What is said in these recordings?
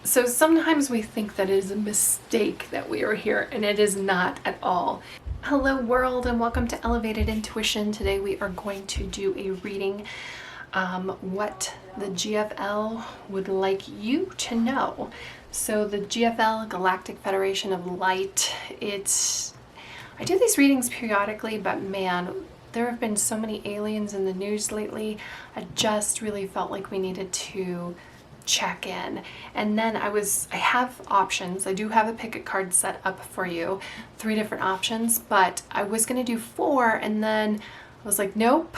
So sometimes we think that it is a mistake that we are here, and it is not at all. Hello world, and welcome to Elevated Intuition. Today we are going to do a reading, what the GFL would like you to know. So the GFL, Galactic Federation of Light, I do these readings periodically, but man, there have been so many aliens in the news lately. I just really felt like we needed to check in. And then I have options. I do have a picket card set up for you, 3 different options, but I was going to do 4, and then I was like, nope.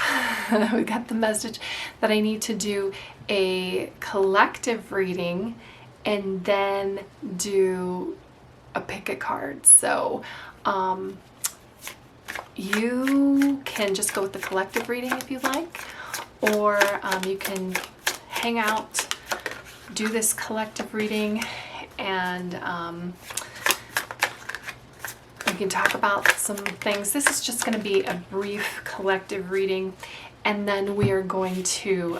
We got the message that I need to do a collective reading and then do a picket card. So you can just go with the collective reading if you like, or you can hang out, do this collective reading, and we can talk about some things. This is just going to be a brief collective reading, and then we are going to,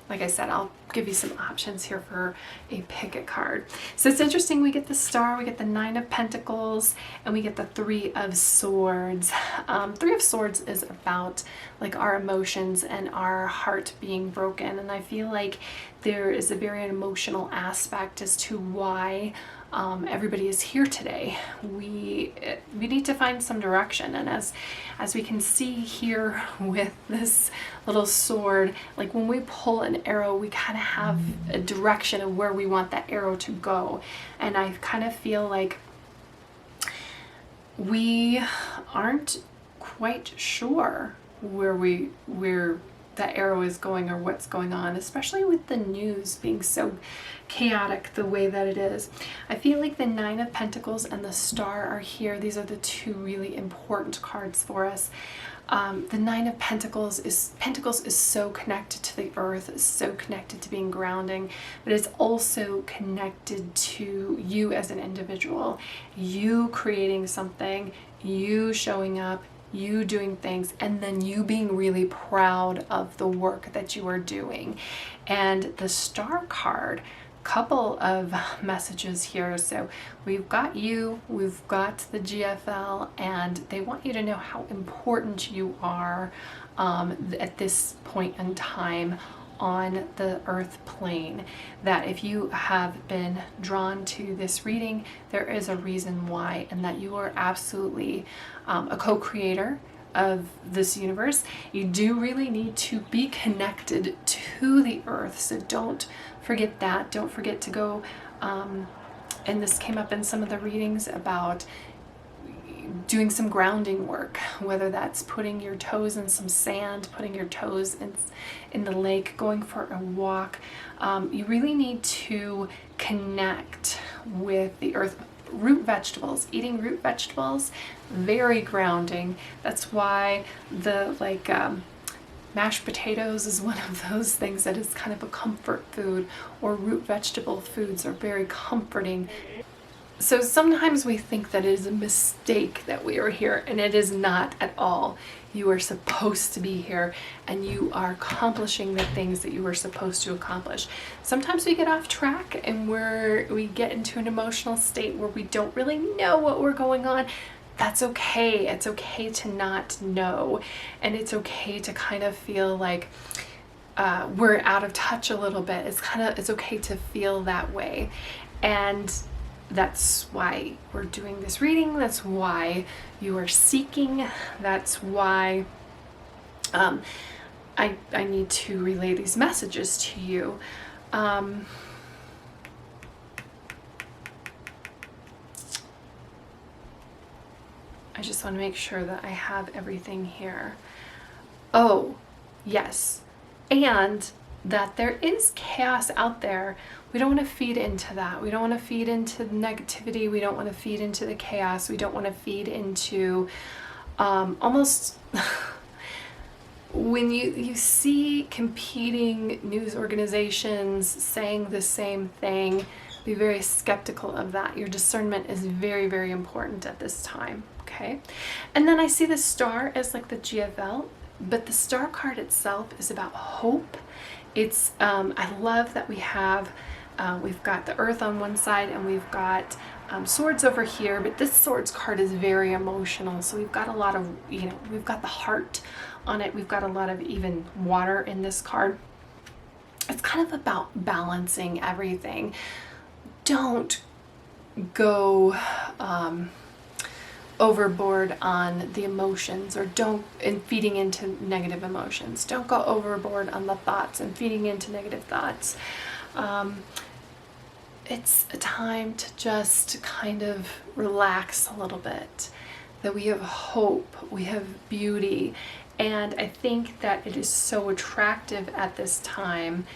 like I said, I'll give you some options here for a picket card. So it's interesting, we get the star, we get the 9 of Pentacles, and we get the 3 of Swords. 3 of Swords is about like our emotions and our heart being broken, and I feel like there is a very emotional aspect as to why everybody is here today. We need to find some direction, and as we can see here with this little sword, like when we pull an arrow, we kind of have a direction of where we want that arrow to go, and I kind of feel like we aren't quite sure where that arrow is going or what's going on, especially with the news being so chaotic the way that it is. I feel like the 9 of Pentacles and the star are here. These are the 2 really important cards for us. The 9 of Pentacles is so connected to the earth, it's so connected to being grounding, but it's also connected to you as an individual, you creating something, you showing up, you doing things, and then you being really proud of the work that you are doing. And the star card, couple of messages here. So we've got you, we've got the GFL, and they want you to know how important you are at this point in time on the earth plane. That if you have been drawn to this reading, there is a reason why, and that you are absolutely a co-creator of this universe. You do really need to be connected to the earth, so don't forget that. Don't forget to go, and this came up in some of the readings about doing some grounding work, whether that's putting your toes in some sand, putting your toes in the lake, going for a walk. You really need to connect with the earth. Root vegetables, eating root vegetables, very grounding. That's why the mashed potatoes is one of those things that is kind of a comfort food, or root vegetable foods are very comforting. So sometimes we think that it is a mistake that we are here, and it is not at all. You are supposed to be here, and you are accomplishing the things that you were supposed to accomplish. Sometimes we get off track, and we get into an emotional state where we don't really know what we're going on. That's okay. It's okay to not know, and it's okay to kind of feel like we're out of touch a little bit. It's okay to feel that way, and that's why we're doing this reading. That's why you are seeking. That's why I need to relay these messages to you. I just want to make sure that I have everything here. Oh, yes. And that there is chaos out there. We don't want to feed into that. We don't want to feed into the negativity. We don't want to feed into the chaos. We don't want to feed into almost when you see competing news organizations saying the same thing, be very skeptical of that. Your discernment is very, very important at this time. Okay. And then I see the star as like the GFL, but the star card itself is about hope. It's I love that we have we've got the earth on one side, and we've got swords over here, but this swords card is very emotional. So we've got a lot of, we've got the heart on it. We've got a lot of even water in this card. It's kind of about balancing everything. Don't go overboard on the emotions, or in feeding into negative emotions. Don't go overboard on the thoughts and feeding into negative thoughts. It's a time to just kind of relax a little bit, that we have hope, we have beauty. And I think that it is so attractive at this time,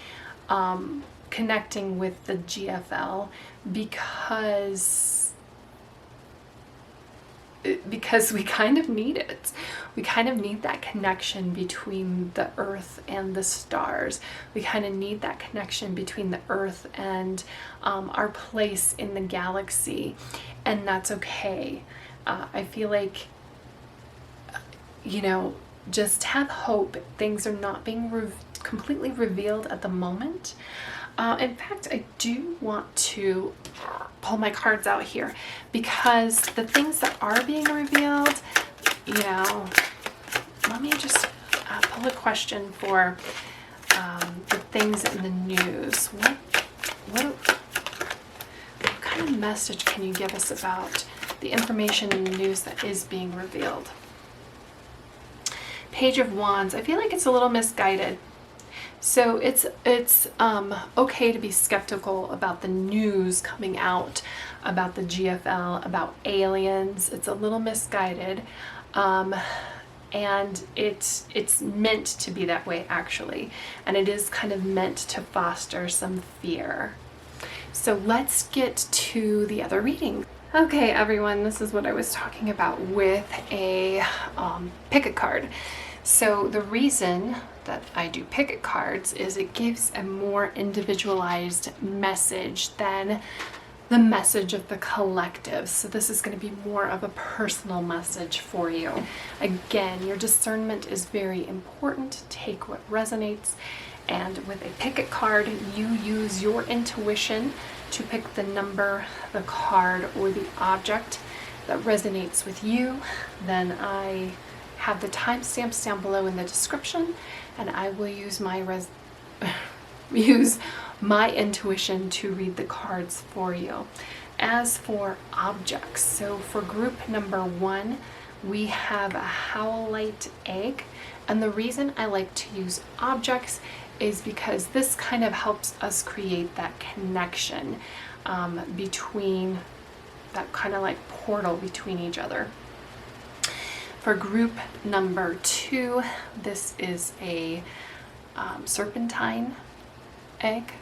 connecting with the GFL, because we kind of need it. We kind of need that connection between the earth and the stars. We kind of need that connection between the earth and our place in the galaxy, and that's okay. I feel like, just have hope. Things are not being completely revealed at the moment. In fact, I do want to pull my cards out here, because the things that are being revealed, let me just pull a question for the things in the news. What kind of message can you give us about the information in the news that is being revealed? Page of Wands. I feel like it's a little misguided. So it's okay to be skeptical about the news coming out about the GFL, about aliens. It's a little misguided, and it's meant to be that way, actually, and it is kind of meant to foster some fear. So let's get to the other reading. Okay, everyone, this is what I was talking about with a picket card. So the reason that I do picket cards is it gives a more individualized message than the message of the collective. So this is going to be more of a personal message for you. Again, your discernment is very important. Take what resonates. And with a picket card, you use your intuition to pick the number, the card, or the object that resonates with you. Then I have the timestamps down below in the description, and I will use my intuition to read the cards for you. As for objects, so for group number 1, we have a Howlite egg, and the reason I like to use objects is because this kind of helps us create that connection between, that kind of like portal between each other. For group number 2, this is a Serpentine egg.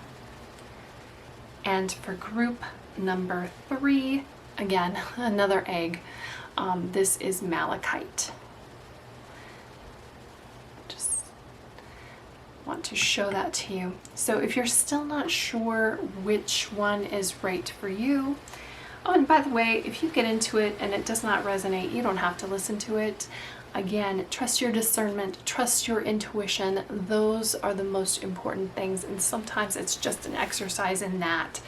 And for group number 3, again, another egg. This is Malachite. Just want to show that to you. So if you're still not sure which one is right for you, oh, and by the way, if you get into it and it does not resonate, you don't have to listen to it. Again, trust your discernment, trust your intuition. Those are the most important things, and sometimes it's just an exercise in that.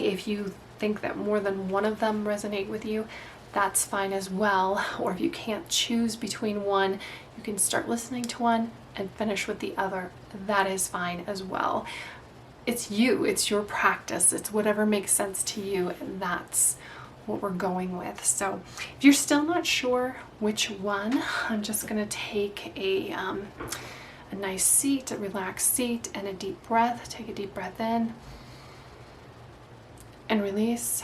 If you think that more than one of them resonate with you, that's fine as well. Or if you can't choose between one, you can start listening to one and finish with the other. That is fine as well. It's you, it's your practice, it's whatever makes sense to you, and that's what we're going with. So if you're still not sure which one, I'm just going to take a nice seat, a relaxed seat, and a deep breath. Take a deep breath in and release.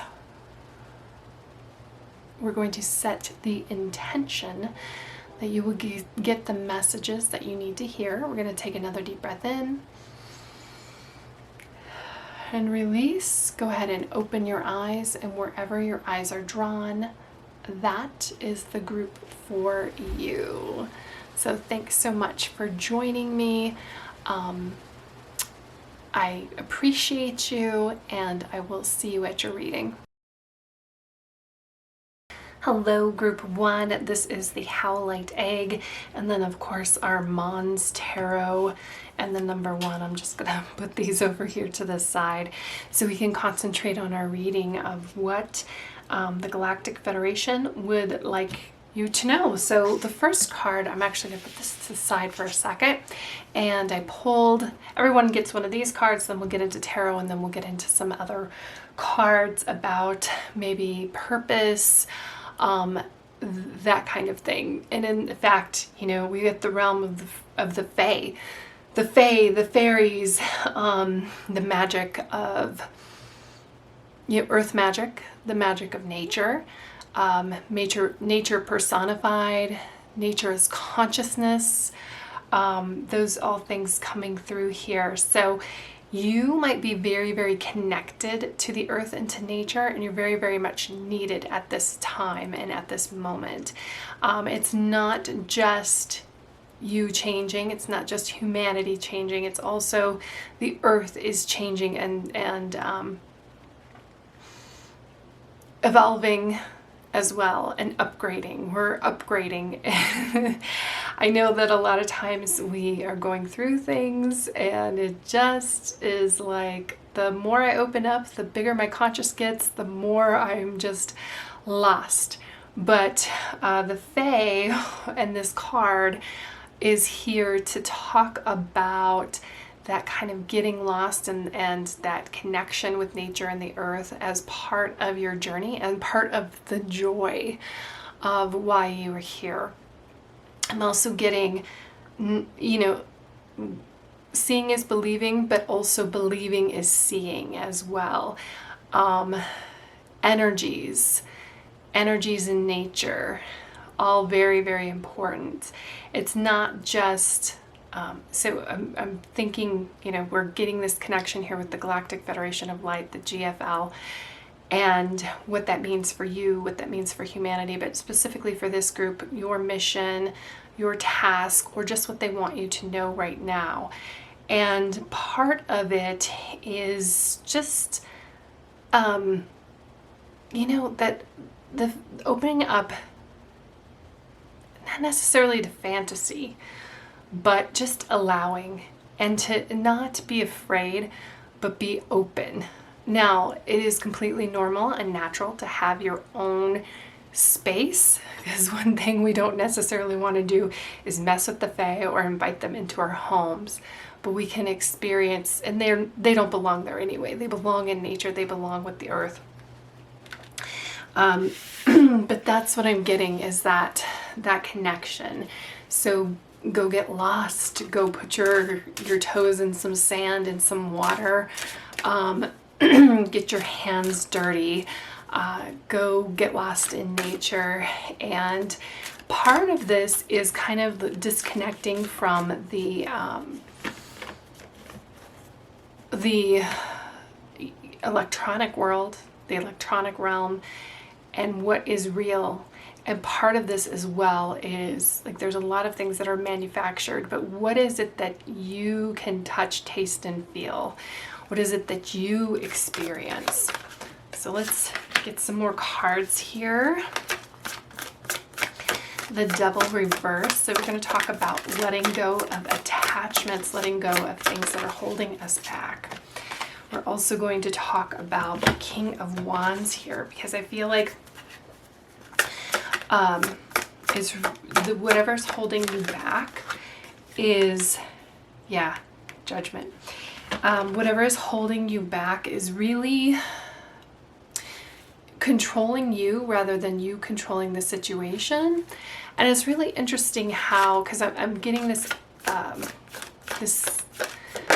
We're going to set the intention that you will get the messages that you need to hear. We're going to take another deep breath in and release. Go ahead and open your eyes, and wherever your eyes are drawn, that is the group for you. So thanks so much for joining me. I appreciate you, and I will see you at your reading. Hello, group 1. This is the Howlite egg, and then of course our Monstarot and the number 1. I'm just gonna put these over here to the side so we can concentrate on our reading of what the Galactic Federation would like you to know. So the first card, I'm actually gonna put this to the side for a second, and I pulled, everyone gets one of these cards, then we'll get into tarot, and then we'll get into some other cards about maybe purpose, that kind of thing. And in fact, you know, we get the realm of the fae, the fairies, the magic of, you know, earth magic, the magic of nature, nature personified, nature as consciousness, those all things coming through here. So you might be very, very connected to the earth and to nature, and you're very, very much needed at this time and at this moment. It's not just you changing, it's not just humanity changing, it's also the earth is changing and evolving as well, and upgrading. We're upgrading. I know that a lot of times we are going through things and it just is like, the more I open up, the bigger my conscious gets, the more I'm just lost. But the Fae and this card is here to talk about that kind of getting lost and that connection with nature and the earth as part of your journey and part of the joy of why you are here. I'm also getting, you know, seeing is believing, but also believing is seeing as well. Energies in nature, all very, very important. It's not just so I'm thinking, you know, we're getting this connection here with the Galactic Federation of Light, the GFL, and what that means for you, what that means for humanity, but specifically for this group, your mission, your task, or just what they want you to know right now. And part of it is just, you know, that the opening up, not necessarily to fantasy, but just allowing, and to not be afraid, but be open. Now, it is completely normal and natural to have your own space, because one thing we don't necessarily want to do is mess with the Fae or invite them into our homes. But we can experience, and they don't belong there anyway. They belong in nature. They belong with the earth. But that's what I'm getting, is that connection. So go get lost, go put your toes in some sand and some water, get your hands dirty, go get lost in nature. And part of this is kind of disconnecting from the electronic world, the electronic realm, and what is real. And part of this as well is, like, there's a lot of things that are manufactured, but what is it that you can touch, taste, and feel? What is it that you experience? So let's get some more cards here. The Devil reverse. So we're going to talk about letting go of attachments, letting go of things that are holding us back. We're also going to talk about the King of Wands here, because I feel like is whatever's holding you back is, yeah, Judgment. Whatever is holding you back is really controlling you rather than you controlling the situation. And it's really interesting how, because I'm getting this this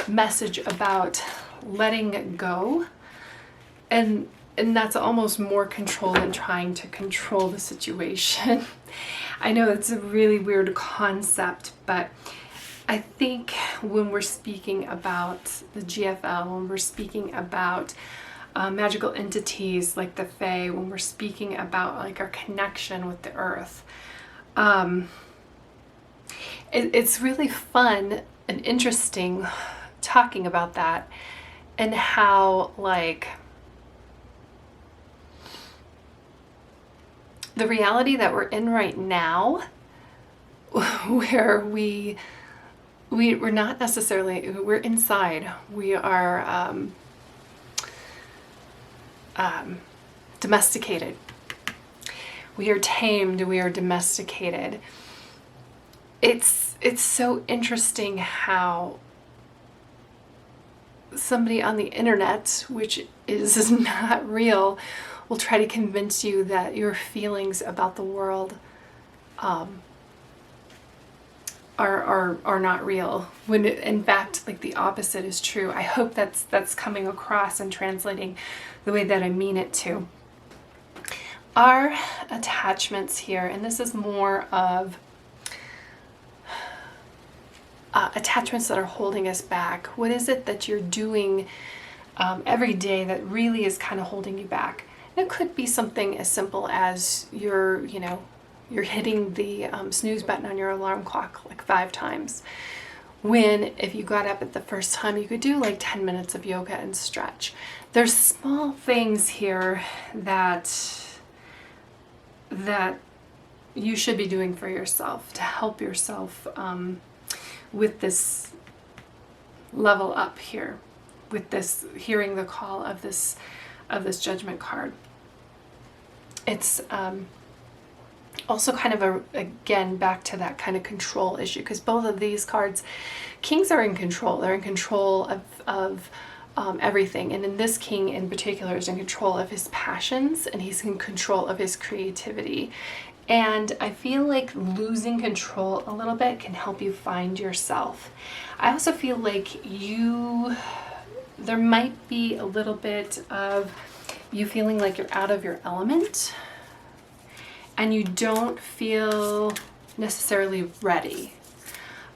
message about letting go, and that's almost more control than trying to control the situation. I know it's a really weird concept, but I think when we're speaking about the GFL, when we're speaking about magical entities like the Fae, when we're speaking about like our connection with the earth, it's really fun and interesting talking about that, and how, like, the reality that we're in right now, where we're not necessarily, we're inside. We are domesticated. We are tamed. We are domesticated. It's so interesting how somebody on the internet, which is not real, will try to convince you that your feelings about the world are not real, when in fact, like, the opposite is true. I hope that's coming across and translating the way that I mean it to. Our attachments here, and this is more of attachments that are holding us back. What is it that you're doing every day that really is kind of holding you back? And it could be something as simple as you're hitting the snooze button on your alarm clock like 5 times. When if you got up at the first time, you could do like 10 minutes of yoga and stretch. There's small things here that you should be doing for yourself to help yourself with this level up here, with this hearing the call of this judgment card. It's also kind of again back to that kind of control issue, because both of these cards, kings are in control. They're in control of everything, and in this king in particular is in control of his passions, and he's in control of his creativity. And I feel like losing control a little bit can help you find yourself. I also feel like there might be a little bit of you feeling like you're out of your element and you don't feel necessarily ready.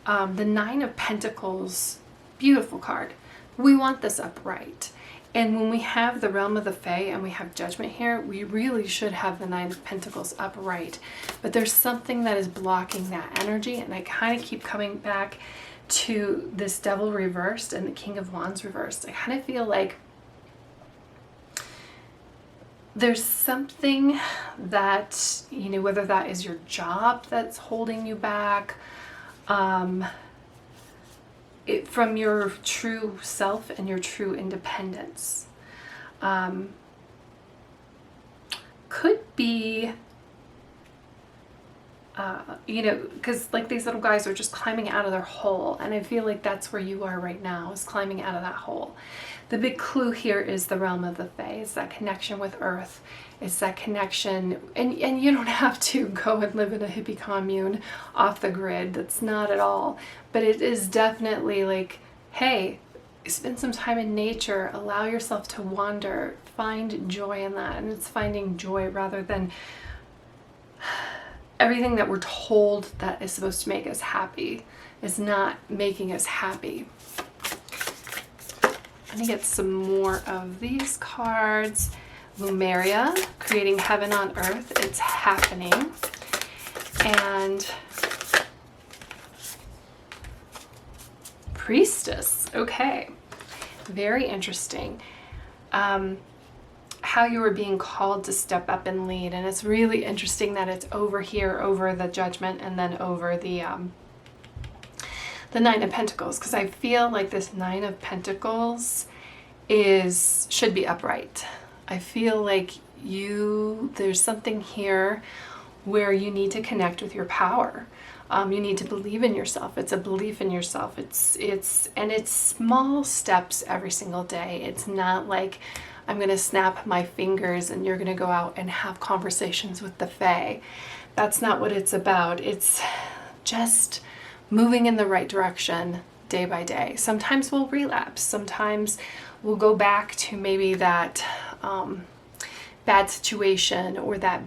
The 9 of Pentacles, beautiful card. We want this upright. And when we have the realm of the Fae and we have judgment here, we really should have the 9 of Pentacles upright. But there's something that is blocking that energy, and I kind of keep coming back to this Devil reversed and the King of Wands reversed. I kind of feel like there's something that, whether that is your job that's holding you back, from your true self and your true independence. Could be, because like these little guys are just climbing out of their hole, and I feel like that's where you are right now, is climbing out of that hole. The big clue here is the realm of the Fae. It's that connection with Earth. It's that connection, and you don't have to go and live in a hippie commune off the grid. That's not at all. But it is definitely like, hey, spend some time in nature, allow yourself to wander, find joy in that. And it's finding joy rather than everything that we're told that is supposed to make us happy is not making us happy. Let me get some more of these cards. Lumeria, creating heaven on earth. It's happening. And Priestess. Okay. Very interesting. How you were being called to step up and lead. And it's really interesting that it's over here, over the judgment, and then over the 9 of Pentacles. Because I feel like this 9 of Pentacles should be upright. I feel like there's something here where you need to connect with your power. You need to believe in yourself. It's a belief in yourself. It's small steps every single day. It's not like I'm going to snap my fingers and you're going to go out and have conversations with the Fae. That's not what it's about. It's just moving in the right direction day by day. Sometimes we'll relapse. Sometimes we'll go back to maybe that bad situation, or that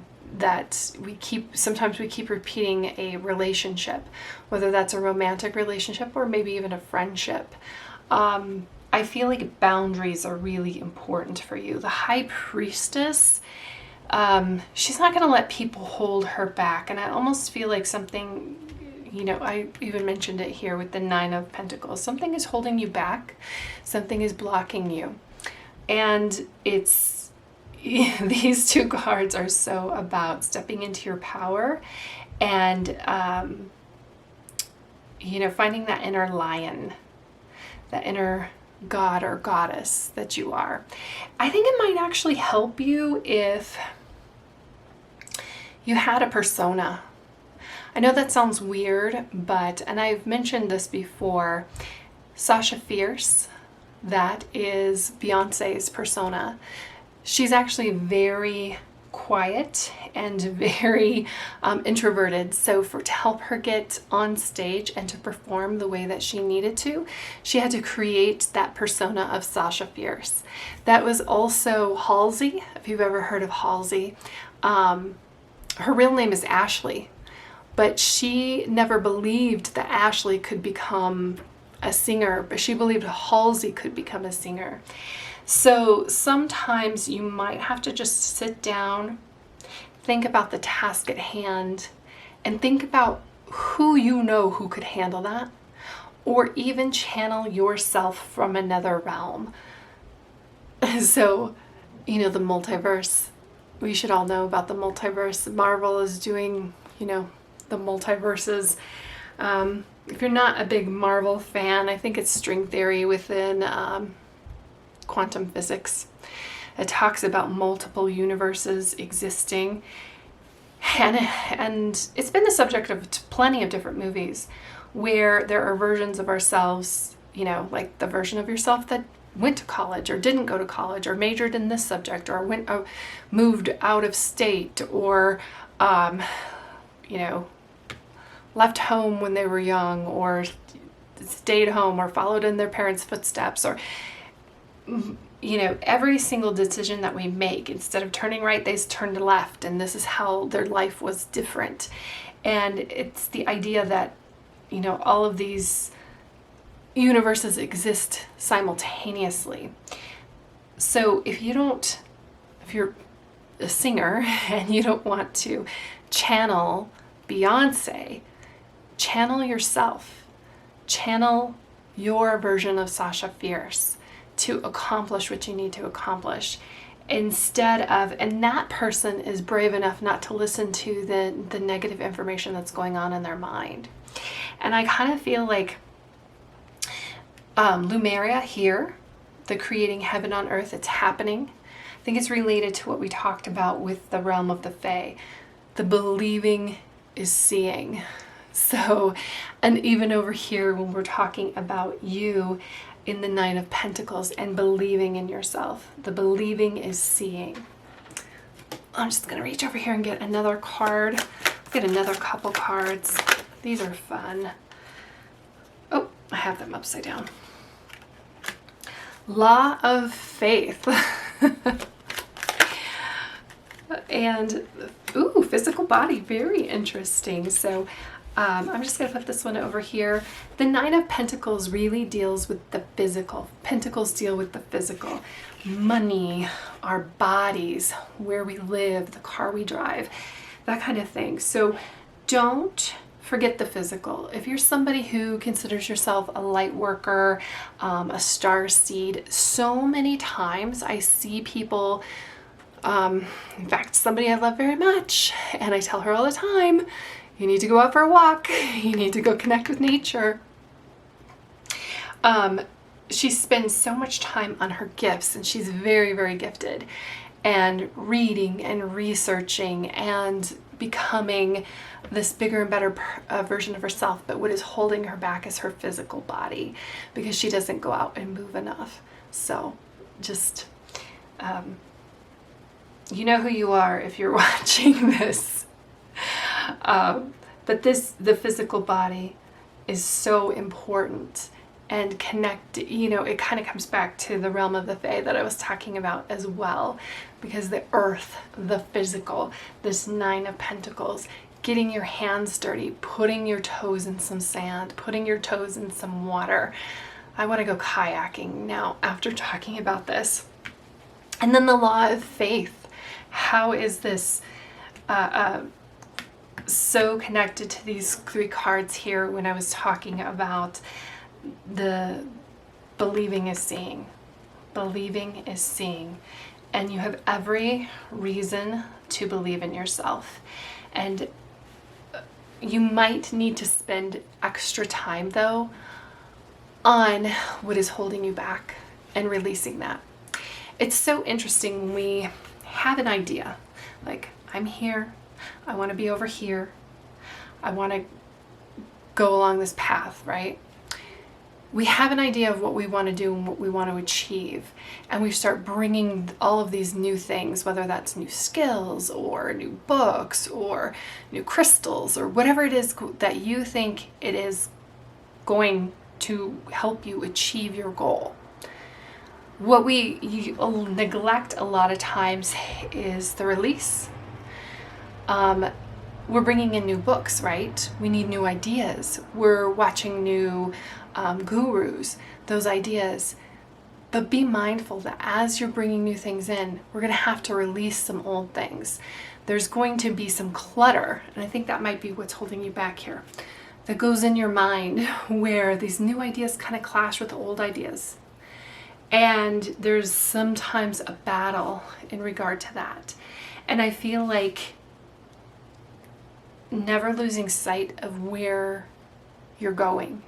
sometimes we keep repeating a relationship, whether that's a romantic relationship or maybe even a friendship. I feel like boundaries are really important for you. The High Priestess, she's not going to let people hold her back. And I almost feel like something, I even mentioned it here with the 9 of Pentacles. Something is holding you back. Something is blocking you. And these two cards are so about stepping into your power and, you know, finding that inner lion, that inner god or goddess that you are. I think it might actually help you if you had a persona. I know that sounds weird, but, and I've mentioned this before, Sasha Fierce, that is Beyonce's persona. She's actually very quiet and very introverted. So to help her get on stage and to perform the way that she needed to, she had to create that persona of Sasha Fierce. That was also Halsey, if you've ever heard of Halsey. Her real name is Ashley, but she never believed that Ashley could become a singer, but she believed Halsey could become a singer. So sometimes you might have to just sit down, think about the task at hand, and think about who you know who could handle that, or even channel yourself from another realm. So, you know, the multiverse. We should all know about the multiverse. Marvel is doing, you know, the multiverses. If you're not a big Marvel fan, I think it's string theory within quantum physics. It talks about multiple universes existing, and it's been the subject of plenty of different movies where there are versions of ourselves, you know, like the version of yourself that went to college or didn't go to college or majored in this subject or moved out of state or, you know, left home when they were young or stayed home or followed in their parents' footsteps, or, you know, every single decision that we make, instead of turning right, they turned left, and this is how their life was different. And it's the idea that, you know, all of these universes exist simultaneously. So if you're a singer and you don't want to channel Beyonce, channel yourself. Channel your version of Sasha Fierce to accomplish what you need to accomplish. Instead of, and that person is brave enough not to listen to the negative information that's going on in their mind. And I kind of feel like Lumeria here, the creating heaven on earth, it's happening. I think it's related to what we talked about with the realm of the Fae. The believing is seeing. So, and even over here when we're talking about you in the Nine of Pentacles and believing in yourself, the believing is seeing. I'm just going to reach over here and get another card. Get another couple cards. These are fun. Oh, I have them upside down. Law of Faith. And, ooh, physical body, very interesting. So I'm just going to put this one over here. The Nine of Pentacles really deals with the physical. Pentacles deal with the physical. Money, our bodies, where we live, the car we drive, that kind of thing. So don't forget the physical. If you're somebody who considers yourself a light worker, a star seed, so many times I see people, in fact, somebody I love very much, and I tell her all the time, you need to go out for a walk. You need to go connect with nature. She spends so much time on her gifts, and she's very, very gifted, and reading and researching and becoming this bigger and better version of herself. But what is holding her back is her physical body, because she doesn't go out and move enough. So just, you know who you are if you're watching this. But the physical body is so important, and connect, you know, it kind of comes back to the realm of the Fae that I was talking about as well, because the earth, the physical, this Nine of Pentacles, getting your hands dirty, putting your toes in some sand, putting your toes in some water. I want to go kayaking now after talking about this. And then the Law of Faith. How is this so connected to these three cards here when I was talking about the believing is seeing. Believing is seeing. and you have every reason to believe in yourself. And you might need to spend extra time though on what is holding you back and releasing that. It's so interesting when we have an idea, like, I'm here, I want to be over here, I want to go along this path, right? We have an idea of what we want to do and what we want to achieve, and we start bringing all of these new things, whether that's new skills or new books or new crystals or whatever it is that you think it is going to help you achieve your goal. What we neglect a lot of times is the release. We're bringing in new books, right? We need new ideas. We're watching new gurus, those ideas. But be mindful that as you're bringing new things in, we're going to have to release some old things. There's going to be some clutter, and I think that might be what's holding you back here, that goes in your mind where these new ideas kind of clash with the old ideas. And there's sometimes a battle in regard to that. And I feel like never losing sight of where you're going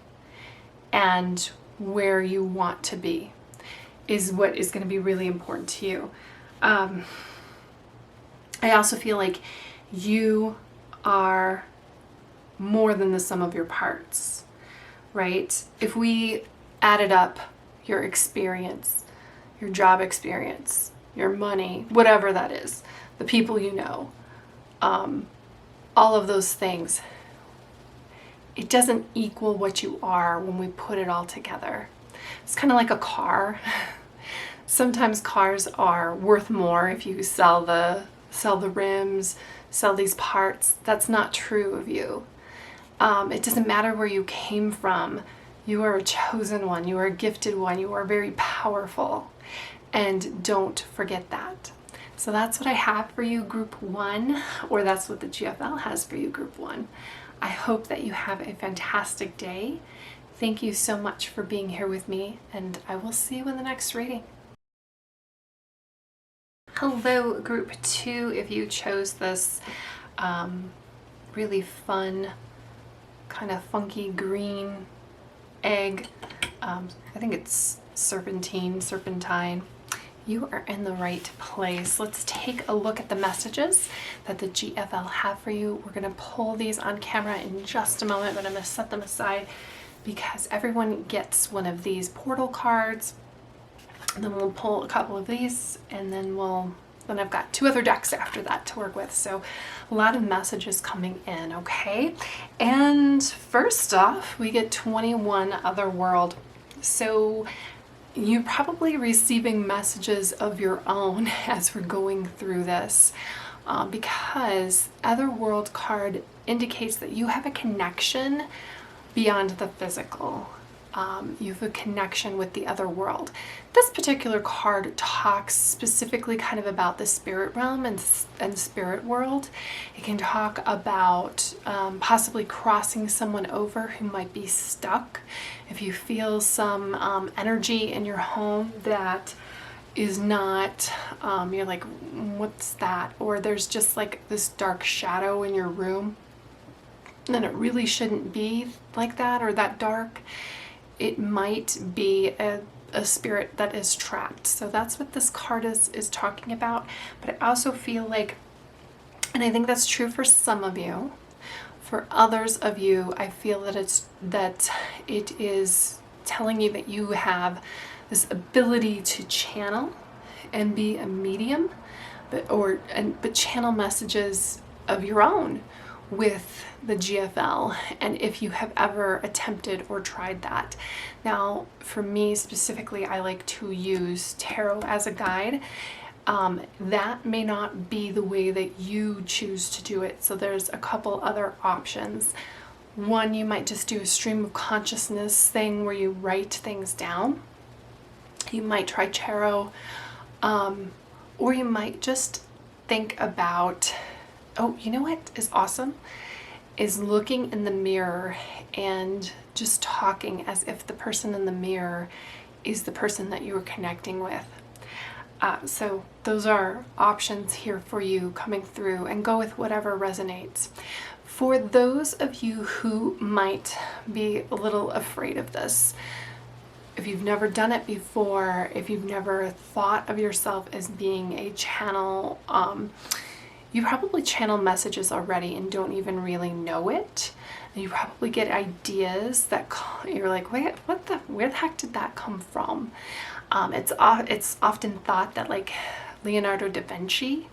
and where you want to be is what is going to be really important to you. I also feel like you are more than the sum of your parts, right? If we added up your experience, your job experience, your money, whatever that is, the people you know, all of those things, it doesn't equal what you are when we put it all together. It's kind of like a car. Sometimes cars are worth more if you sell the rims, sell these parts. That's not true of you. It doesn't matter where you came from. You are a chosen one. You are a gifted one. You are very powerful. And don't forget that. So that's what I have for you, Group 1, or that's what the GFL has for you, Group 1. I hope that you have a fantastic day. Thank you so much for being here with me, and I will see you in the next reading. Hello, Group 2. If you chose this really fun, kind of funky green egg, I think it's Serpentine, you are in the right place. Let's take a look at the messages that the GFL have for you. We're going to pull these on camera in just a moment, but I'm going to set them aside because everyone gets one of these portal cards. And then we'll pull a couple of these, and then I've got 2 other decks after that to work with. So a lot of messages coming in, okay? And first off, we get 21 Otherworld. So you're probably receiving messages of your own as we're going through this, because Otherworld card indicates that you have a connection beyond the physical. You have a connection with the other world. This particular card talks specifically kind of about the spirit realm and spirit world. It can talk about possibly crossing someone over who might be stuck. If you feel some energy in your home that is not, you're like, what's that? Or there's just like this dark shadow in your room, then it really shouldn't be like that or that dark. It might be a spirit that is trapped. So that's what this card is talking about. But I also feel like, and I think that's true for some of you, for others of you, I feel that it is telling you that you have this ability to channel and be a medium, but channel messages of your own with the GFL, and if you have ever attempted or tried that. Now, for me specifically, I like to use tarot as a guide. That may not be the way that you choose to do it, so there's a couple other options. One, you might just do a stream of consciousness thing where you write things down. You might try tarot, or you might just think about, oh, you know what is awesome? Is looking in the mirror and just talking as if the person in the mirror is the person that you are connecting with. So those are options here for you coming through, and go with whatever resonates. For those of you who might be a little afraid of this, if you've never done it before, if you've never thought of yourself as being a channel, you probably channel messages already and don't even really know it. And you probably get ideas that you're like, wait, where the heck did that come from? It's often thought that like Leonardo da Vinci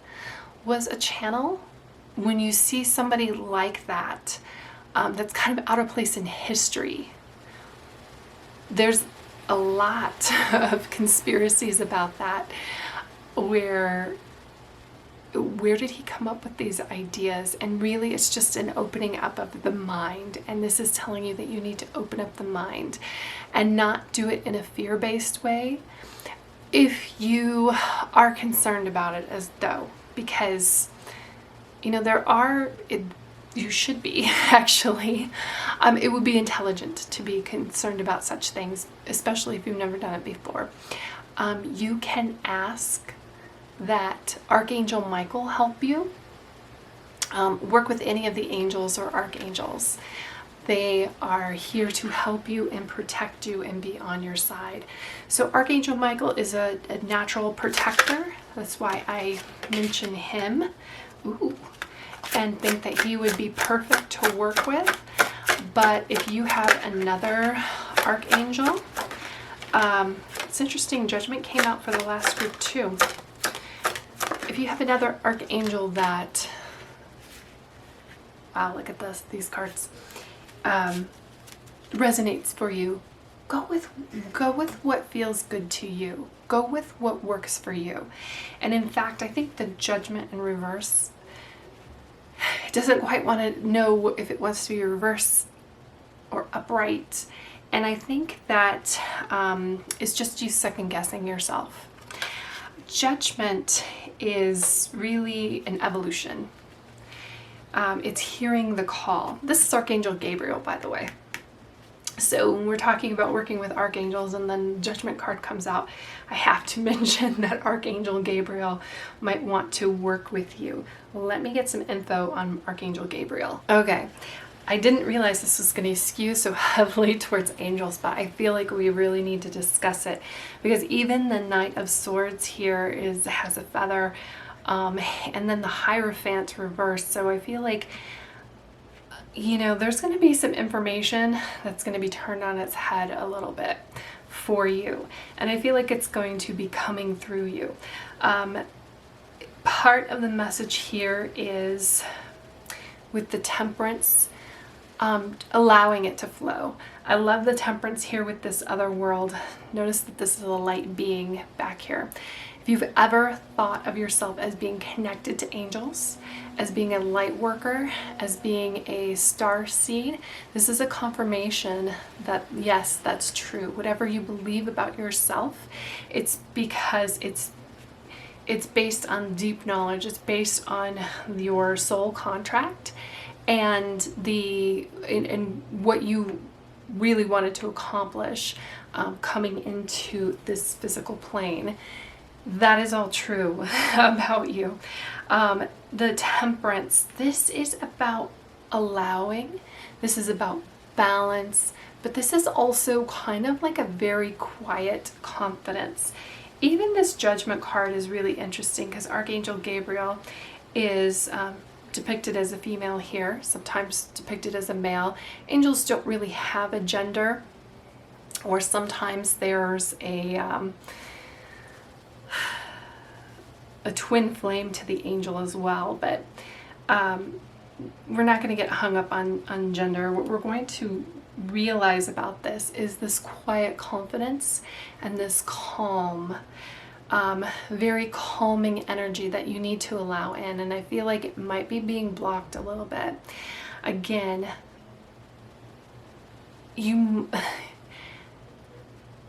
was a channel. When you see somebody like that, that's kind of out of place in history, there's a lot of conspiracies about that. Where did he come up with these ideas? And really it's just an opening up of the mind, and this is telling you that you need to open up the mind and not do it in a fear-based way if you are concerned about it, as though, because you know you should be actually. It would be intelligent to be concerned about such things, especially if you've never done it before. You can ask that Archangel Michael help you. Work with any of the angels or archangels. They are here to help you and protect you and be on your side. So Archangel Michael is a natural protector. That's why I mention him. Ooh. And think that he would be perfect to work with. But if you have another archangel, it's interesting, Judgment came out for the last group too. If you have another archangel that, wow, look at these cards, resonates for you, go with what feels good to you. Go with what works for you. And in fact, I think the Judgment in reverse, it doesn't quite want to know if it wants to be reverse or upright. And I think that is just you second guessing yourself. Judgment is really an evolution. It's hearing the call. This is Archangel Gabriel, by the way. So when we're talking about working with archangels and then Judgment card comes out, I have to mention that Archangel Gabriel might want to work with you. Let me get some info on Archangel Gabriel. Okay, I didn't realize this was going to skew so heavily towards angels, but I feel like we really need to discuss it, because even the Knight of Swords here has a feather, and then the Hierophant reversed. So I feel like, you know, there's going to be some information that's going to be turned on its head a little bit for you. And I feel like it's going to be coming through you. Part of the message here is with the Temperance, allowing it to flow. I love the Temperance here with this other world. Notice that this is a light being back here. If you've ever thought of yourself as being connected to angels, as being a light worker, as being a star seed, this is a confirmation that yes, that's true. Whatever you believe about yourself, it's because it's based on deep knowledge. It's based on your soul contract and what you really wanted to accomplish coming into this physical plane. That is all true about you. The Temperance, this is about allowing, this is about balance, but this is also kind of like a very quiet confidence. Even this Judgment card is really interesting because Archangel Gabriel is depicted as a female here, sometimes depicted as a male. Angels don't really have a gender, or sometimes there's a twin flame to the angel as well, but we're not going to get hung up on gender. What we're going to realize about this is this quiet confidence and this calm, very calming energy that you need to allow in, and I feel like it might be being blocked a little bit. Again,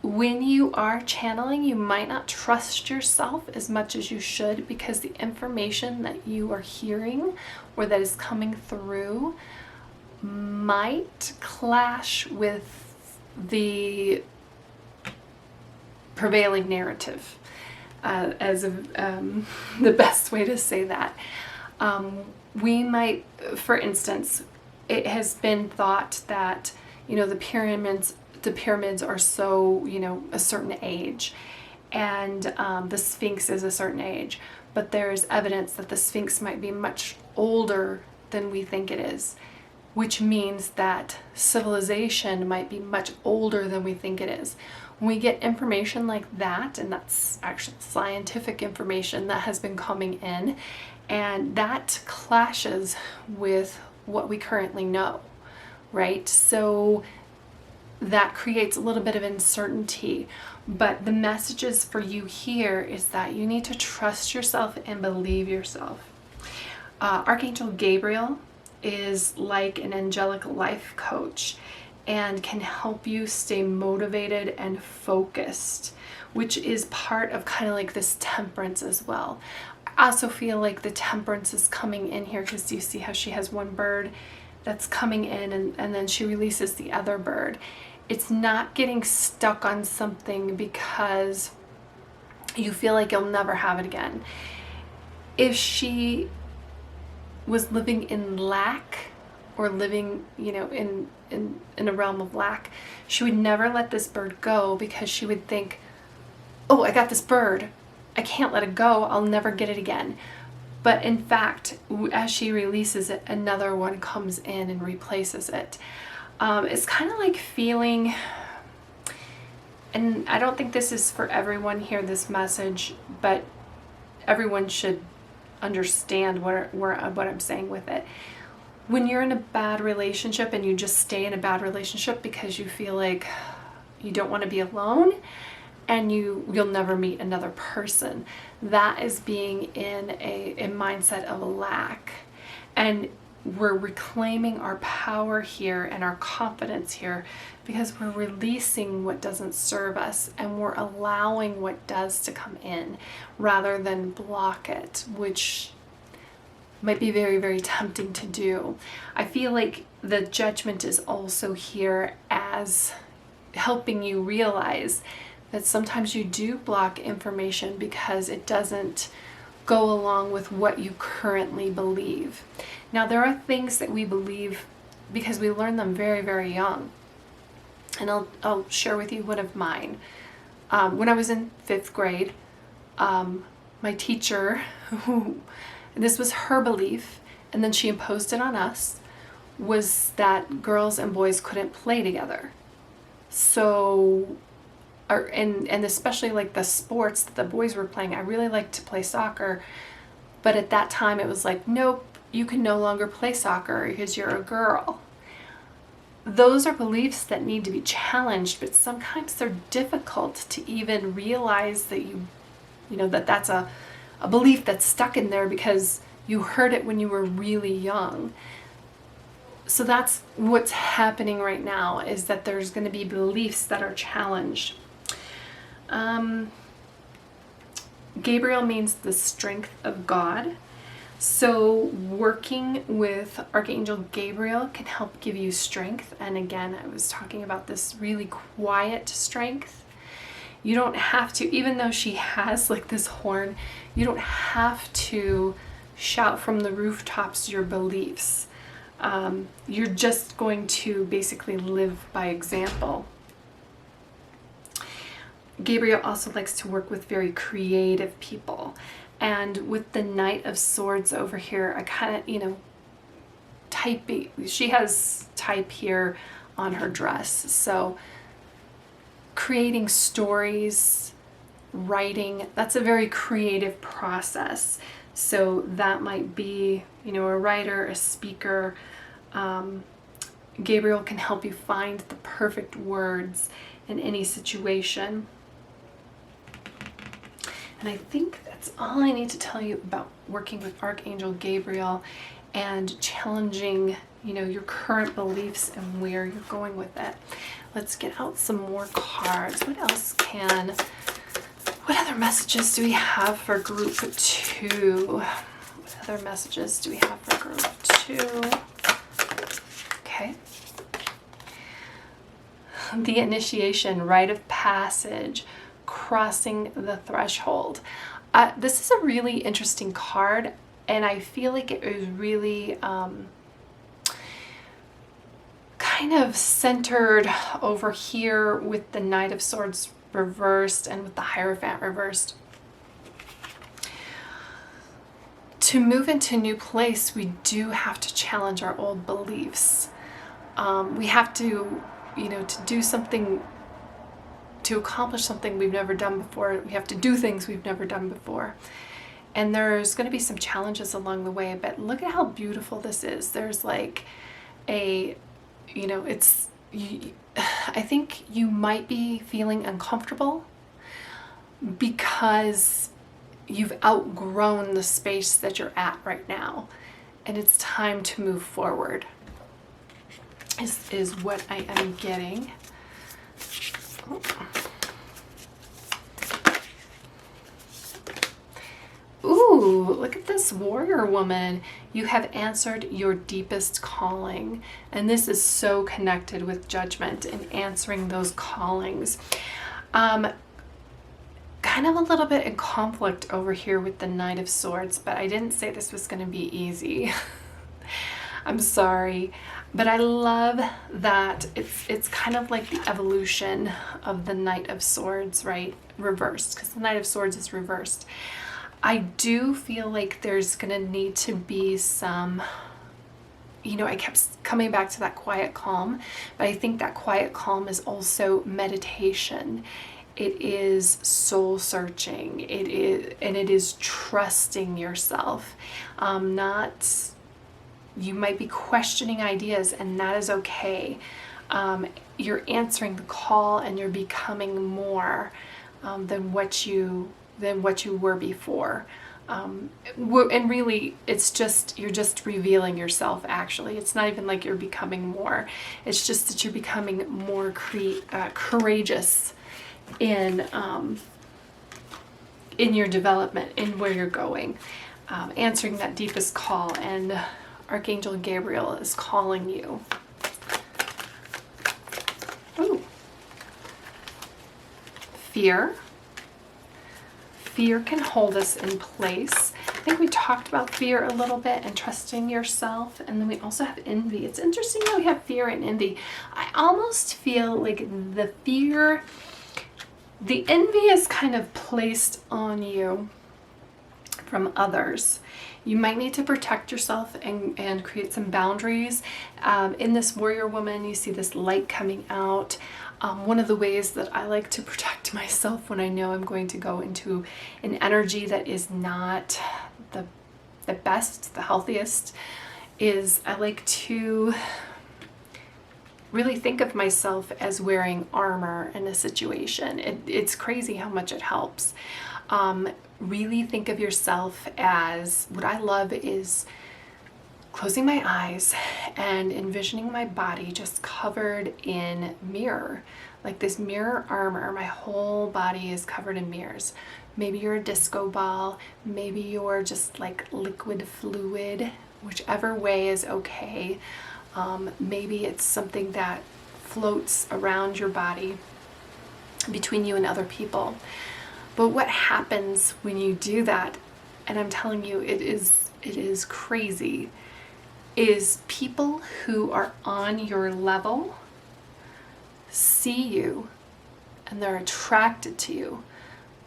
when you are channeling, you might not trust yourself as much as you should, because the information that you are hearing or that is coming through might clash with the prevailing narrative. the best way to say that. We might, for instance, it has been thought that, you know, the pyramids are so, you know, a certain age, and the Sphinx is a certain age, but there's evidence that the Sphinx might be much older than we think it is, which means that civilization might be much older than we think it is. When we get information like that, and that's actual scientific information that has been coming in, and that clashes with what we currently know, right? So that creates a little bit of uncertainty. But the messages for you here is that you need to trust yourself and believe yourself. Archangel Gabriel is like an angelic life coach and can help you stay motivated and focused, which is part of kind of like this temperance as well. I also feel like the temperance is coming in here because you see how she has one bird that's coming in, and then she releases the other bird. It's not getting stuck on something because you feel like you'll never have it again. If she was living in lack, or living, you know, in a realm of lack, she would never let this bird go, because she would think, oh, I got this bird, I can't let it go, I'll never get it again. But in fact, as she releases it, another one comes in and replaces it. It's kind of like feeling, and I don't think this is for everyone here, this message, but everyone should understand what I'm saying with it. When you're in a bad relationship and you just stay in a bad relationship because you feel like you don't want to be alone, and you'll never meet another person, that is being in a mindset of lack. And we're reclaiming our power here and our confidence here because we're releasing what doesn't serve us, and we're allowing what does to come in rather than block it, which might be very, very tempting to do. I feel like the Judgment is also here as helping you realize that sometimes you do block information because it doesn't go along with what you currently believe. Now, there are things that we believe because we learn them very, very young. And I'll share with you one of mine. When I was in 5th grade, my teacher, this was her belief, and then she imposed it on us, was that girls and boys couldn't play together. So, and especially like the sports that the boys were playing, I really liked to play soccer, but at that time it was like, nope, you can no longer play soccer because you're a girl. Those are beliefs that need to be challenged, but sometimes they're difficult to even realize that you know, that that's a belief that's stuck in there because you heard it when you were really young. So that's what's happening right now, is that there's going to be beliefs that are challenged. Gabriel means the strength of God. So working with Archangel Gabriel can help give you strength. And again, I was talking about this really quiet strength. You don't have to, even though she has like this horn, you don't have to shout from the rooftops your beliefs. You're just going to basically live by example. Gabriel also likes to work with very creative people. And with the Knight of Swords over here, I kind of, you know, she has type here on her dress. So creating stories, writing, that's a very creative process. So that might be, you know, a writer, a speaker. Gabriel can help you find the perfect words in any situation. And I think that's all I need to tell you about working with Archangel Gabriel and challenging, you know, your current beliefs and where you're going with it. Let's get out some more cards. What other messages do we have for group 2? What other messages do we have for group 2? Okay. The initiation, rite of passage, crossing the threshold. This is a really interesting card, and I feel like it is really kind of centered over here with the Knight of Swords reversed and with the Hierophant reversed. To move into a new place, we do have to challenge our old beliefs. We have to, to do something, to accomplish something we've never done before. We have to do things we've never done before. And there's going to be some challenges along the way, but look at how beautiful this is. There's like I think you might be feeling uncomfortable because you've outgrown the space that you're at right now, and it's time to move forward, is what I am getting. Oh. Ooh, look at this warrior woman. You have answered your deepest calling. And this is so connected with judgment and answering those callings. Kind of a little bit in conflict over here with the Knight of Swords, but I didn't say this was going to be easy. I'm sorry. But I love that it's kind of like the evolution of the Knight of Swords, right? Reversed, because the Knight of Swords is reversed. I do feel like there's going to need to be some, I kept coming back to that quiet calm, but I think that quiet calm is also meditation. It is soul searching. It is trusting yourself. You might be questioning ideas, and that is okay. You're answering the call, and you're becoming more than what you were before. And really, you're just revealing yourself, actually. It's not even like you're becoming more. It's just that you're becoming more courageous in your development, in where you're going, answering that deepest call, and Archangel Gabriel is calling you. Ooh. Fear. Fear can hold us in place. I think we talked about fear a little bit and trusting yourself, and then we also have envy. It's interesting how we have fear and envy. I almost feel like the envy is kind of placed on you from others. You might need to protect yourself and create some boundaries. In this warrior woman, you see this light coming out. One of the ways that I like to protect myself when I know I'm going to go into an energy that is not the best, the healthiest, is I like to really think of myself as wearing armor in a situation. It's crazy how much it helps. Really think of yourself as, what I love is closing my eyes and envisioning my body just covered in mirror, like this mirror armor. My whole body is covered in mirrors. Maybe you're a disco ball, maybe you're just like liquid fluid, whichever way is okay. Maybe it's something that floats around your body between you and other people. But what happens when you do that, and I'm telling you, it is crazy, is people who are on your level see you and they're attracted to you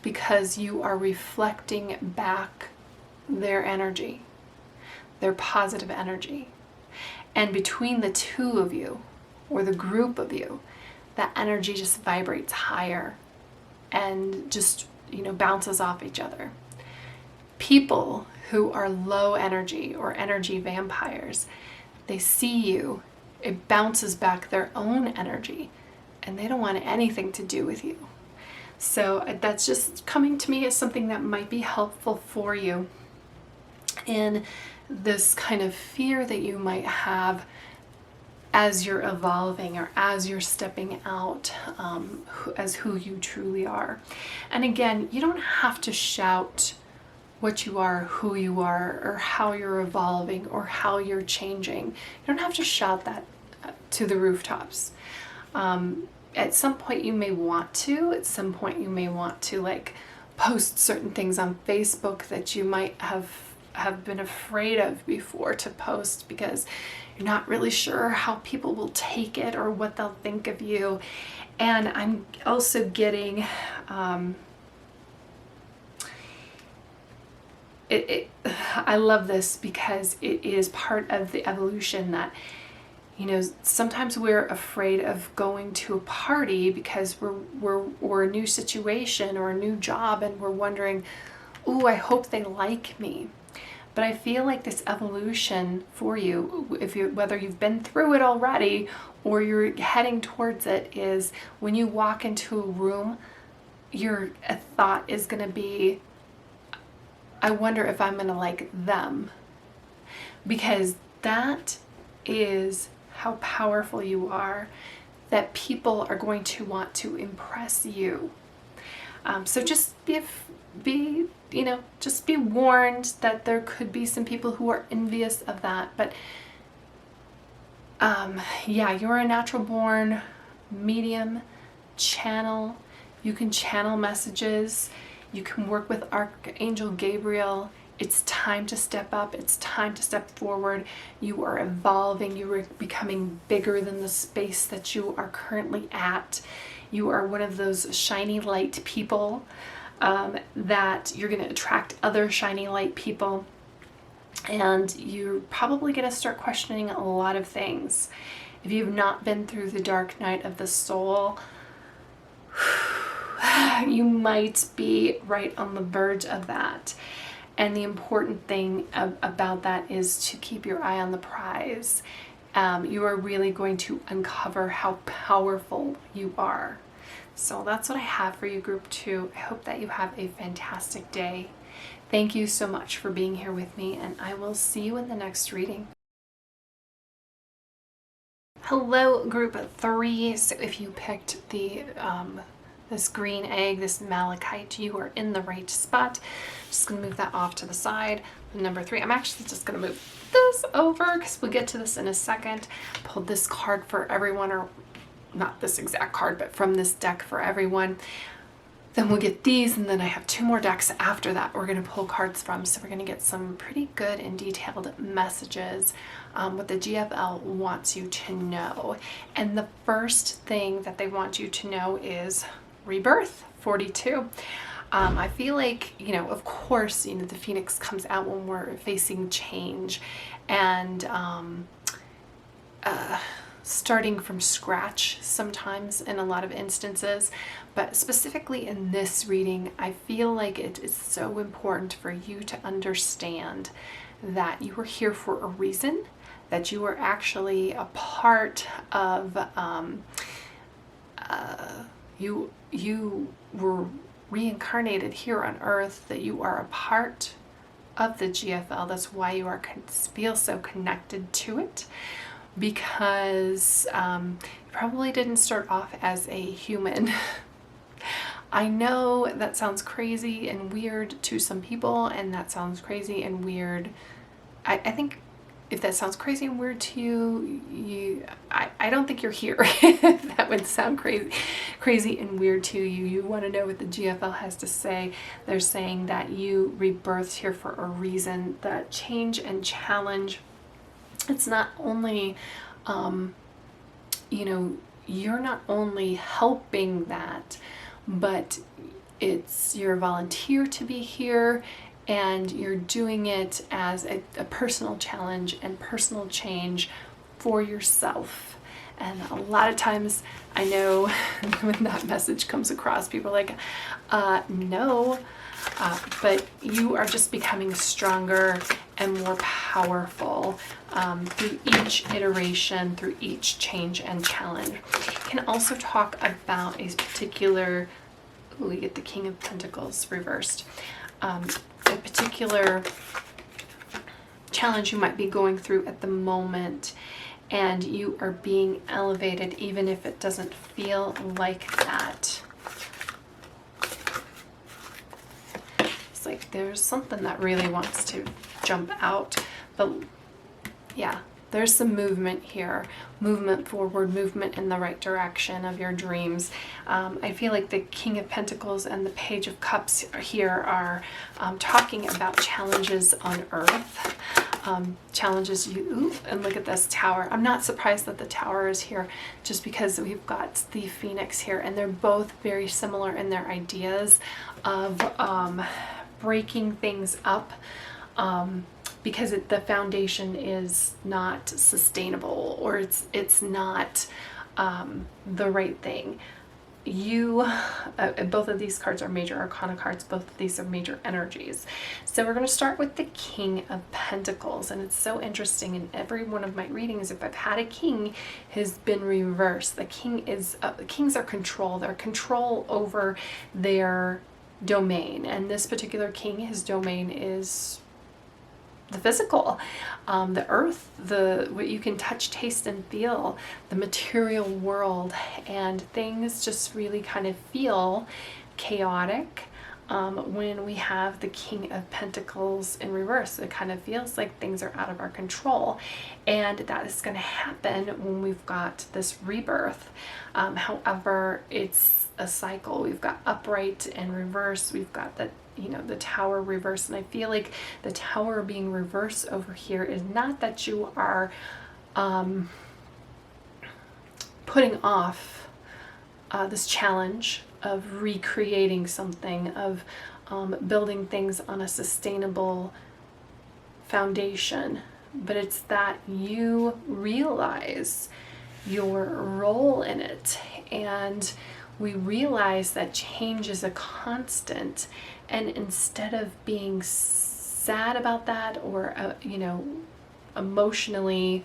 because you are reflecting back their energy, their positive energy. And between the two of you, or the group of you, that energy just vibrates higher and just, bounces off each other. People who are low energy or energy vampires, they see you, it bounces back their own energy, and they don't want anything to do with you. So that's just coming to me as something that might be helpful for you in this kind of fear that you might have as you're evolving or as you're stepping out as who you truly are. And again, you don't have to shout what you are, who you are, or how you're evolving, or how you're changing. You don't have to shout that to the rooftops. at some point you may want to, like post certain things on Facebook that you might have been afraid of before to post because you're not really sure how people will take it or what they'll think of you. And I'm also getting I love this because it is part of the evolution that, you know, sometimes we're afraid of going to a party because we're a new situation or a new job, and we're wondering, ooh, I hope they like me. But I feel like this evolution for you, whether you've been through it already or you're heading towards it, is when you walk into a room, your thought is going to be, I wonder if I'm going to like them. Because that is how powerful you are, that people are going to want to impress you. So just be warned that there could be some people who are envious of that. But yeah, you're a natural born medium, channel. You can channel messages. You can work with Archangel Gabriel. It's time to step up. It's time to step forward. You are evolving. You are becoming bigger than the space that you are currently at. You are one of those shiny light people that you're going to attract other shiny light people. And you're probably going to start questioning a lot of things. If you've not been through the dark night of the soul, you might be right on the verge of that. And the important thing about that is to keep your eye on the prize. You are really going to uncover how powerful you are. So that's what I have for you, Group 2. I hope that you have a fantastic day. Thank you so much for being here with me, and I will see you in the next reading. Hello, Group 3. So if you picked this green egg, this malachite, you are in the right spot. Just going to move that off to the side. Number 3, I'm actually just going to move this over because we'll get to this in a second. Pulled this card for everyone, or not this exact card, but from this deck for everyone. Then we'll get these, and then I have 2 more decks after that we're going to pull cards from. So we're going to get some pretty good and detailed messages, what the GFL wants you to know. And the first thing that they want you to know is rebirth 42. I feel like, you know, of course, you know, the Phoenix comes out when we're facing change and starting from scratch sometimes in a lot of instances. But specifically in this reading, I feel like it is so important for you to understand that you were here for a reason, that you were actually a part of, you were reincarnated here on Earth, that you are a part of the GFL. That's why you feel so connected to it, because you probably didn't start off as a human. I know that sounds crazy and weird to some people, and that sounds crazy and weird. I think if that sounds crazy and weird to you, I don't think you're here. If that would sound crazy and weird to you. You want to know what the GFL has to say. They're saying that you rebirthed here for a reason, that change and challenge, it's not only, you know, you're not only helping that, but you're a volunteer to be here, and you're doing it as a personal challenge and personal change for yourself. And a lot of times I know when that message comes across, people are like, no, but you are just becoming stronger and more powerful through each iteration, through each change and challenge. You can also talk about a particular, we get the King of Pentacles reversed, a particular challenge you might be going through at the moment, and you are being elevated even if it doesn't feel like that. It's like there's something that really wants to jump out, but yeah, there's some movement here, movement forward, movement in the right direction of your dreams. I feel like the King of Pentacles and the Page of Cups here are talking about challenges on Earth. Challenges you, ooh, and look at this Tower. I'm not surprised that the Tower is here, just because we've got the Phoenix here, and they're both very similar in their ideas of breaking things up, because the foundation is not sustainable, or it's not the right thing. Both of these cards are major arcana cards. Both of these are major energies. So we're going to start with the King of Pentacles, and it's so interesting. In every one of my readings, if I've had a king, has been reversed. The king is kings are control. They're control over their domain, and this particular king, his domain is the physical, the earth, what you can touch, taste, and feel, the material world, and things just really kind of feel chaotic when we have the King of Pentacles in reverse. It kind of feels like things are out of our control, and that is going to happen when we've got this rebirth. However, it's a cycle. We've got upright and reverse. We've got the Tower reverse, and I feel like the Tower being reversed over here is not that you are putting off this challenge of recreating something, of building things on a sustainable foundation, but it's that you realize your role in it, and we realize that change is a constant, and instead of being sad about that, or emotionally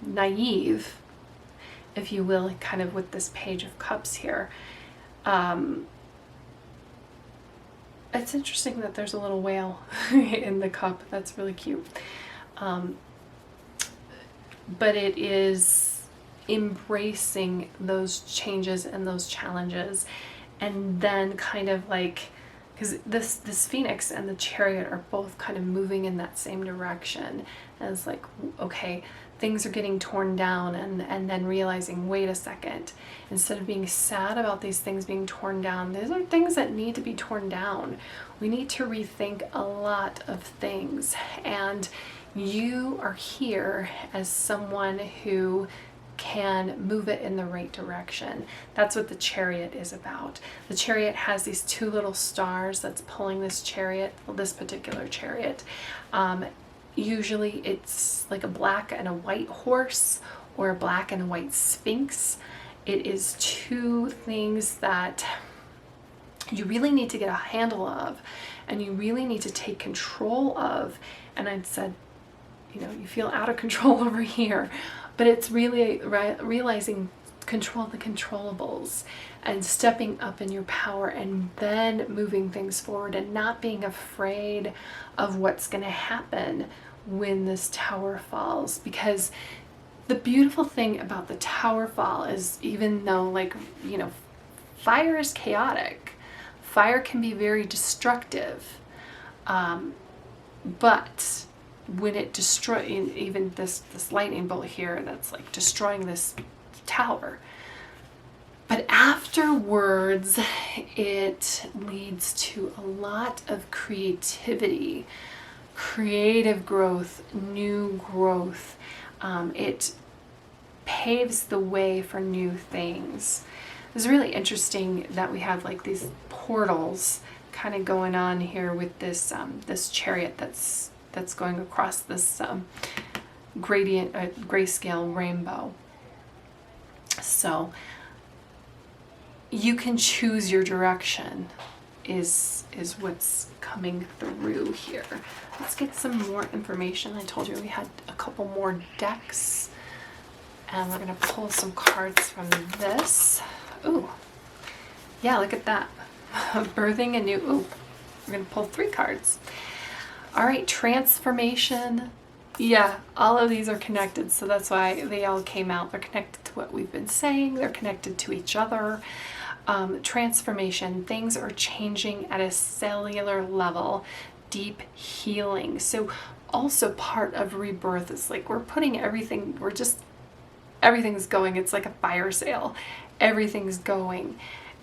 naive, if you will, kind of with this Page of Cups here, it's interesting that there's a little whale in the cup. That's really cute. But it is embracing those changes and those challenges, and then kind of like, because this Phoenix and the Chariot are both kind of moving in that same direction, and it's like, okay, things are getting torn down, and then realizing, wait a second, instead of being sad about these things being torn down, these are things that need to be torn down. We need to rethink a lot of things, and you are here as someone who can move it in the right direction. That's what the Chariot is about. The Chariot has these two little stars that's pulling this chariot, this particular chariot. Usually it's like a black and a white horse, or a black and a white sphinx. It is two things that you really need to get a handle of, and you really need to take control of. And I said, you feel out of control over here, but it's really realizing control the controllables, and stepping up in your power, and then moving things forward, and not being afraid of what's going to happen when this Tower falls. Because the beautiful thing about the Tower fall is, even though fire is chaotic, fire can be very destructive, but when it destroys, even this lightning bolt here that's like destroying this tower, but afterwards it leads to a lot of creativity, creative growth, new growth. It paves the way for new things. It's really interesting that we have like these portals kind of going on here with this this chariot that's going across this gradient, grayscale rainbow. So you can choose your direction is what's coming through here. Let's get some more information. I told you we had a couple more decks, and we're going to pull some cards from this. Ooh, yeah, look at that. Birthing a new, ooh, we're going to pull 3 cards. All right, transformation. Yeah, all of these are connected, so that's why they all came out. They're connected to what we've been saying. They're connected to each other. Transformation. Things are changing at a cellular level. deep healing. So also part of rebirth is like we're putting everything, everything's going. It's like a fire sale. Everything's going.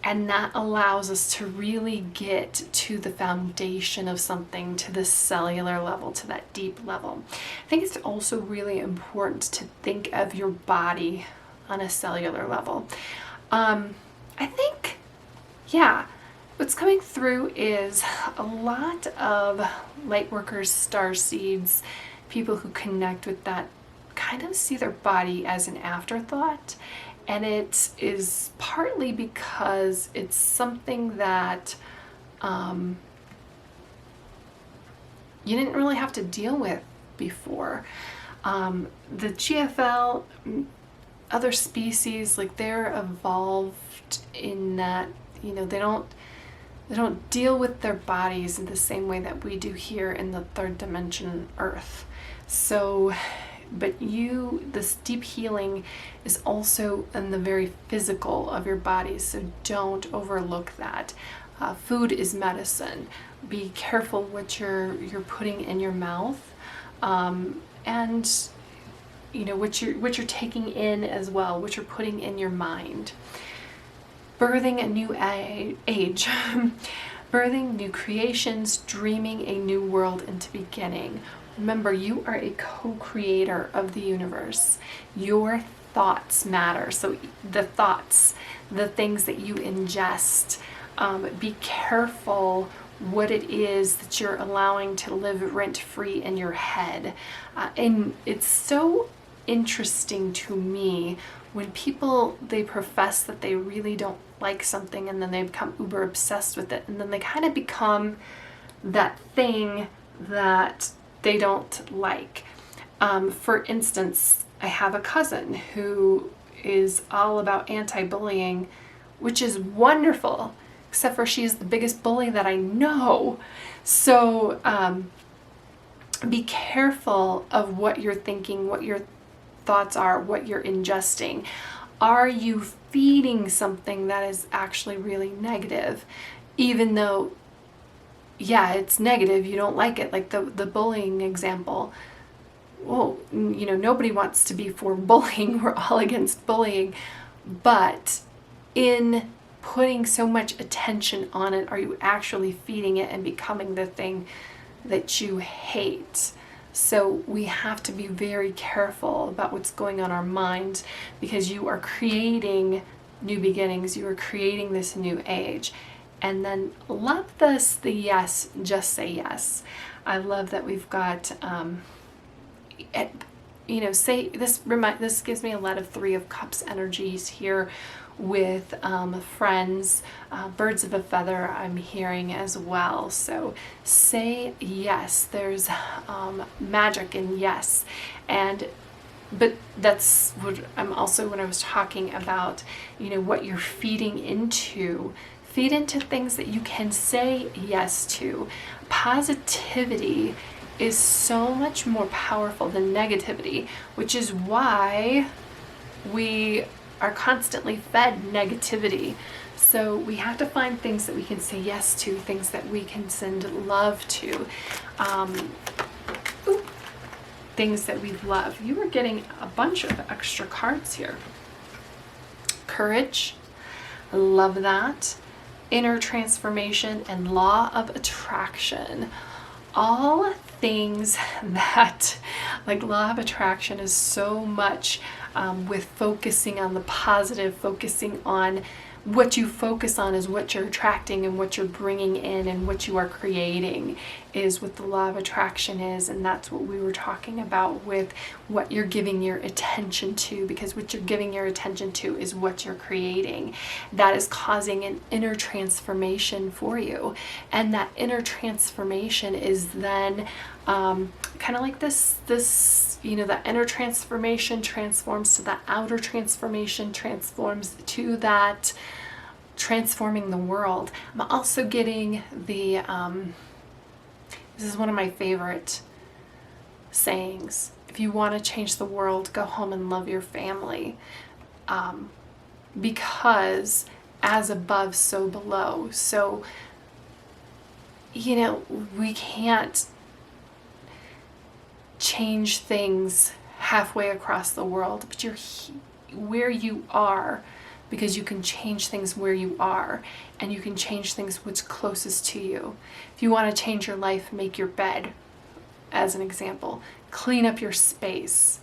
And that allows us to really get to the foundation of something, to the cellular level, to that deep level. I think it's also really important to think of your body on a cellular level. I think, yeah, what's coming through is a lot of light workers, star seeds, people who connect with that kind of see their body as an afterthought. And it is partly because it's something that you didn't really have to deal with before. The GFL, other species, like they're evolved in that, you know, they don't deal with their bodies in the same way that we do here in the third dimension Earth. So, but this deep healing is also in the very physical of your body, so don't overlook that. Food is medicine. Be careful what you're putting in your mouth, and you know what you're taking in as well, what you're putting in your mind. Birthing a new age, birthing new creations, dreaming a new world into beginning. Remember, you are a co-creator of the universe. Your thoughts matter. So the thoughts, the things that you ingest, be careful what it is that you're allowing to live rent-free in your head. And it's so interesting to me when people, they profess that they really don't like something and then they become uber obsessed with it, and then they kind of become that thing that they don't like. For instance, I have a cousin who is all about anti-bullying, which is wonderful, except for she's the biggest bully that I know. So be careful of what you're thinking, what your thoughts are, what you're ingesting. Are you feeding something that is actually really negative, even though, yeah, it's negative, you don't like it, like the bullying example. Well, you know, nobody wants to be for bullying. We're all against bullying. But in putting so much attention on it, are you actually feeding it and becoming the thing that you hate? So we have to be very careful about what's going on in our minds, because you are creating new beginnings. You are creating this new age. And then love this, the yes, just say yes. I love that we've got, you know, say this. This gives me a lot of Three of Cups energies here with friends, birds of a feather I'm hearing as well. So say yes. There's magic in yes. But that's what I'm also, when I was talking about, you know, what you're feeding into. Feed into things that you can say yes to. Positivity is so much more powerful than negativity, which is why we are constantly fed negativity. So we have to find things that we can say yes to, things that we can send love to, things that we love. You are getting a bunch of extra cards here. Courage, I love that. Inner transformation and law of attraction. All things that, like, law of attraction is so much with focusing on the positive, focusing on what you focus on is what you're attracting, and what you're bringing in and what you are creating is what the law of attraction is. And that's what we were talking about with what you're giving your attention to, because what you're giving your attention to is what you're creating. That is causing an inner transformation for you. And that inner transformation is then kind of like this, you know, that inner transformation transforms to that outer transformation, transforms to that transforming the world. I'm also getting the, this is one of my favorite sayings. If you want to change the world, go home and love your family. Because as above, so below. So you know, we can't change things halfway across the world, but you're where you are, because you can change things where you are, and you can change things what's closest to you. If you want to change your life, make your bed, as an example. Clean up your space.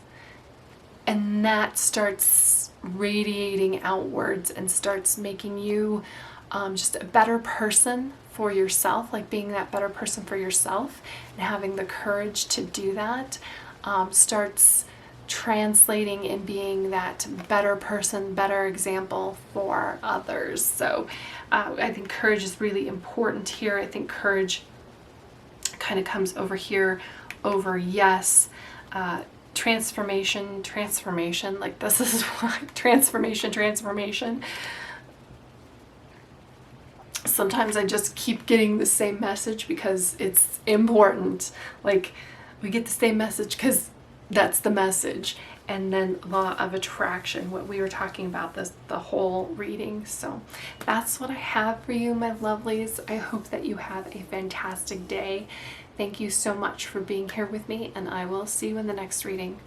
And that starts radiating outwards and starts making you just a better person for yourself, like being that better person for yourself and having the courage to do that starts translating and being that better person, better example for others. So I think courage is really important here. I think courage kind of comes over here over yes. Transformation, like this is what transformation. Sometimes I just keep getting the same message because it's important. Like, we get the same message because that's the message. And then law of attraction, what we were talking about the whole reading. So that's what I have for you, my lovelies. I hope that you have a fantastic day. Thank you so much for being here with me, and I will see you in the next reading.